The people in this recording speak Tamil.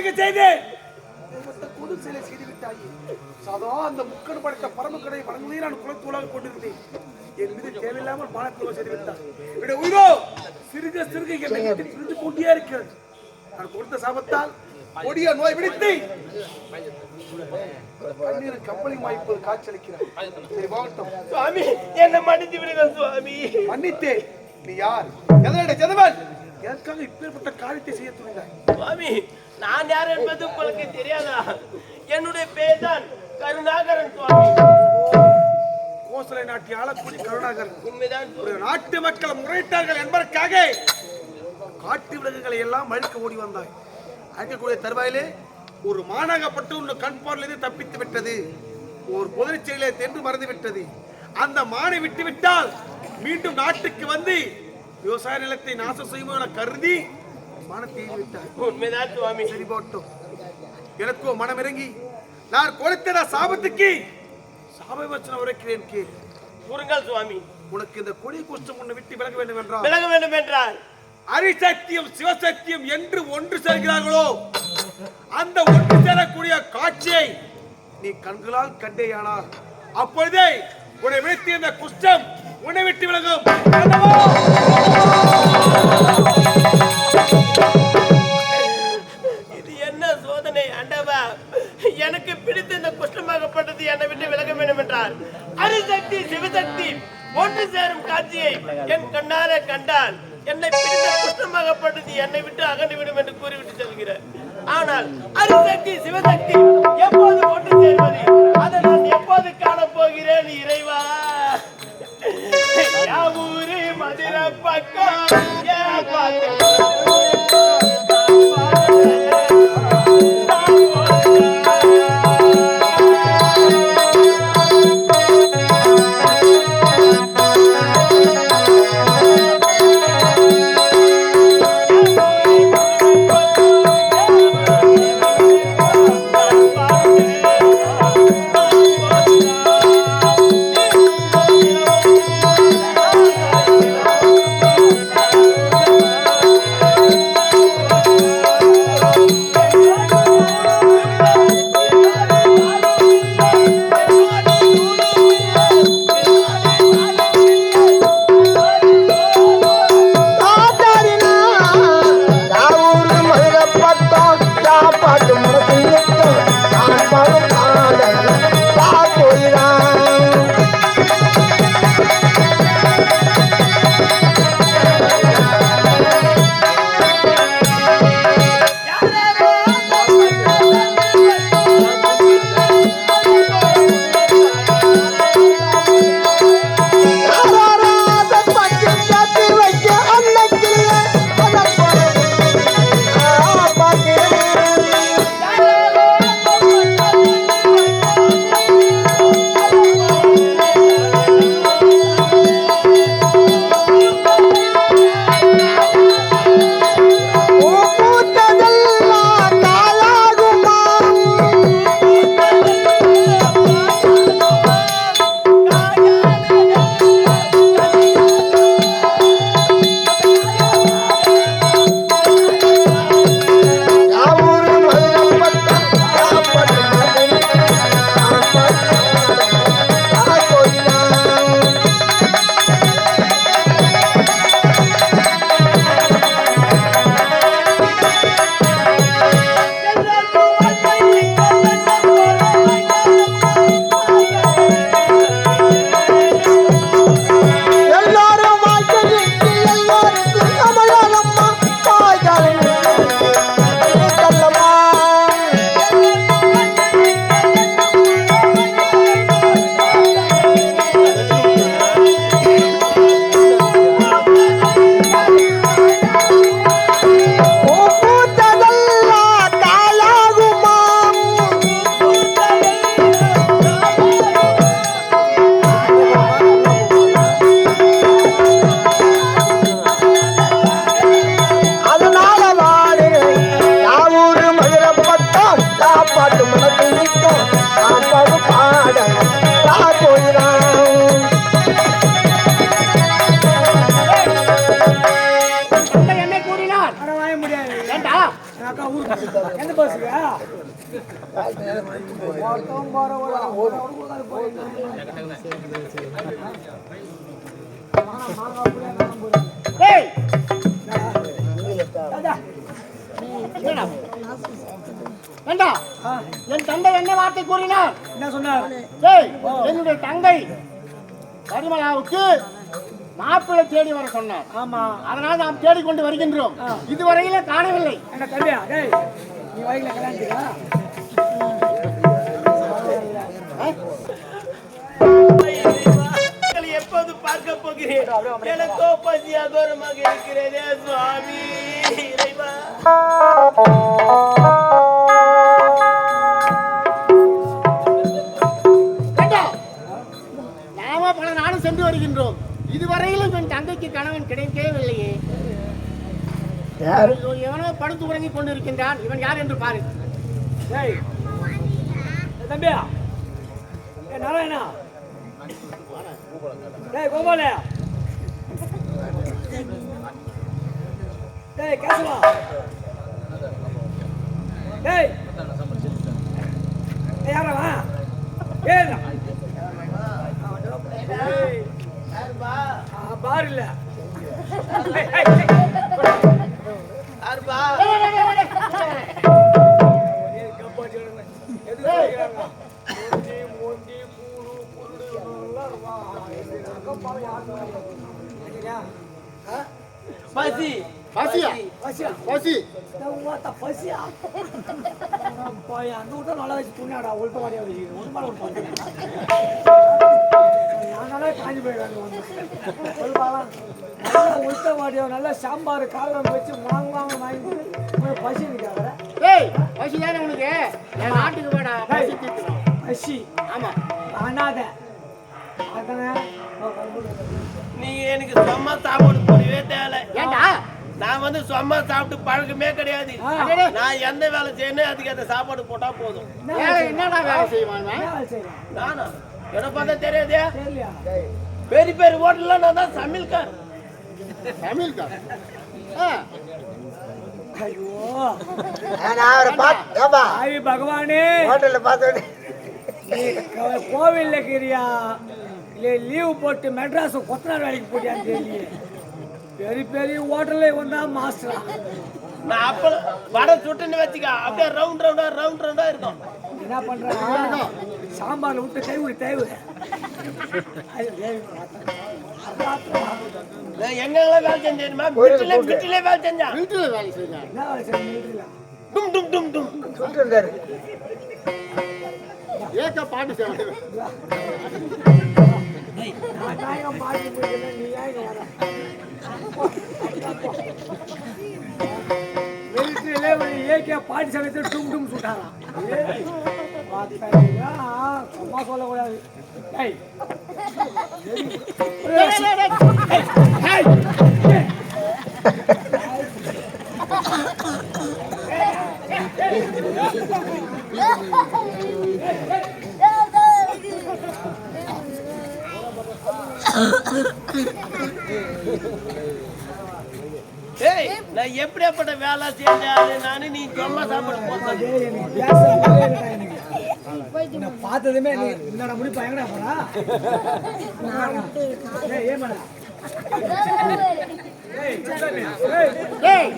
எனக்கு செய்தேன். கொடு சிலை செய்து விட்டாயே. சாதா அந்த முக்கன் படைத்த பரமக்கடை வணங்குவதை நான் குலத்தூளாக கொண்டிருந்தேன். என் மீது தேவையில்லாமல் பானத்துவ செய்து விட்டார். என்னுடைய உயிரோ சிறுக சிறுக என்னை விட்டு பிரிந்து கொண்டே இருக்கிறது. நான் கொடுத்த சாபத்தால் கொடிய நோய் பிடித்து கண்ணீர் கம்பளி வாய்ப்பது காய்ச்சலிக்கிறார். சரி போகட்டும் சுவாமி, என்னை மன்னித்து விடுங்கள் சுவாமி. மன்னித்தேன். நீ யார்? எதனுடைய ஜெதவன்? எதற்காக இப்பேற்பட்ட காரியத்தை செய்ய துணிந்தாய்? சுவாமி, நான் யார் என்பது உங்களுக்கு தெரியாதா? என்னுடைய பேர் தான் கருணாகரன் சுவாமி. கோசலை நாட்டி ஆளக்கூடிய கருணாகரன். உண்மைதான். ஒரு நாட்டு மக்கள் முறையிட்டார்கள் என்பதற்காக காட்டு விலங்குகளை எல்லாம் அழிக்க ஓடி வந்தாய். அழிக்கக்கூடிய தருவாயிலே ஒரு மானாகப்பட்டு உன் கண் பார்வையிலிருந்து தப்பித்து விட்டது. ஒரு புதற்சியிலே தென்று மறந்து விட்டது. அந்த மானை விட்டு விட்டால் மீண்டும் நாட்டுக்கு வந்து விவசாய நிலத்தை நாசம் செய்வோம் என கருதி மானத்தை எய்து விட்டார். உண்மைதான் சுவாமி. சரி போட்டோம். எனக்கோ மனம் இறங்கி நான் கொடுத்த சாபத்துக்கு சாப வச்சனம் உரைக்கிறேன். கே கூறுங்கள் சுவாமி. உனக்கு இந்த கொடி குஷ்டம் உன்னை விட்டு விலக வேண்டும் என்றால் விலக வேண்டும் என்றால் அரிசத்தியம் சிவசத்தியம் என்று ஒன்று சேர்கிறார்களோ அந்த ஒன்று சேரக்கூடிய காட்சியை நீ கண்களால் கண்டேயானால் அப்பொழுதே உன்னை விடுத்தி இந்த குஷ்டம் உன்னை விட்டு விலகும். இது என்ன சோதனை ஆண்டவா? எனக்கு பிடித்த இந்த குஷ்டமாகப்பட்டது என்னை விட்டு விலக வேண்டும் என்றால் அரிசக்தி சிவசக்தி ஒன்று சேரும் காட்சியை என் கண்ணார கண்டால் என்னை பிடித்த குஷ்டமாகப்பட்டது என்னை விட்டு அகன்று விடும் என்று கூறிவிட்டு செல்கிறார். ஆனால் அரிசக்தி சிவசக்தி எப்போது ஒன்று சேர்வது? அதை நான் எப்போது காண போகிறேன் இறைவா? யாவூரு மதுரை பக்கம் எந்த பஸ்ஸுக்கு ஏண்டா என் தந்தை என்ன வார்த்தை கூறினார்? என்ன சொன்னார்? டேய், என்னுடைய தங்கை பரிமளாவுக்கு மாப்பிள்ளை தேடி வர சொன்னார். ஆமா, அதனால் நாம் தேடிக்கொண்டு வருகின்றோம். இதுவரையில காணவில்லை. என்ன தம்பியா? டேய், நீ வயல கல்யாணிக்கா? எப்போது பார்க்க போகிறேன்? எனக்கோ பசி அகோரமாக இருக்கிறதே சுவாமி. இறைவா, நாம பல நாடு சென்று வருகின்றோம். இதுவரையிலும் என் தந்தைக்கு கணவன் கிடைக்கவில்லையே. எவனோ படுத்து உறங்கிக் கொண்டிருக்கின்றான். இவன் யார் என்று பாரு. டேய் தம்பியா, ஏ நாராயணா, டேய் கோபாலே, டேய் கேசவா, டேய் யாரா ஏடா பார் இல்ல அர்பா பசி பசியா? பசியா? பசி பசியா? அந்த விட்டா நல்லா வச்சு புண்ணாடா உள்ட்ட வாடியா வச்சுக்கணும். ஒரு மாதிரி நாங்களே காஞ்சி போயிடாங்க. நல்லா உள்ட்ட வாடியா நல்லா சாம்பார் காலம் வச்சு வாங்கி பசி இருக்காங்க. ஏய், பசி தானே உனக்கு? என் நாட்டுக்கு போடா. பசி தீர்க்கணும். பசி ஆமா, அனாத அதானே. நீ எனக்கு சும்மா சாப்பாடு போடவே தேவை. ஏண்டா? நான் வந்து சும்மா சாப்பிட்டு பழக்கமே கிடையாது. நான் எந்த வேலை செய்யணும் அதுக்கு அந்த சாப்பாடு போட்டா போதும். என்னடா வேலை செய்வான்? நானா? என்ன பார்த்தா தெரியாதே? தெரியலையா? பெரிய பெரிய ஹோட்டல்ல நான் தான் சமையல்கார். தமிழ்கா? ஐயோ ஆவி பகவானே, ஹோட்டல்ல பார்த்தோன்னே நீ கோவில்ல கிரியா இல்லை லீவு போட்டு மெட்ராஸ் கொத்தனார் வேலைக்கு போட்டியான்னு தெரியல. பெரிய பெரிய ஹோட்டல்ல வந்தா மாஸ்டரா. நான் அப்ப வடை சுட்டுன்னு வச்சுக்க அப்படியே ரவுண்ட் ரவுண்டா இருக்கும். என்ன பண்ற? சாம்பார்ல விட்டு தைவு நான் எங்கெல்லாம் வேலை செஞ்சேன்மா? வீட்டிலே வேலை செஞ்சேன். வீட்டுல வேலை செய்யலாம். என்ன வேலை செய்யணும்? டும் டும் டும் டும். சொல்லிட்டு இருந்தாரு. ஏக்க பாட்டு செய்வாங்க. நான் பாட்டி போயிட்டு நீ ஏன் வர? வெளியிலே ஏகே பாட்டி சமயத்தில் டும் டும் சுட்டாராம். சும்மா சொல்லக்கூடாது. ஏய், நான் எப்படியாப்பட்ட வேலை செஞ்சாலும் நானு நீ சும்மா சாப்பாடு போறது. பார்த்ததுமே என்னடா முடிப்பா எங்கடா போறா? ஏமாடா ஏய்,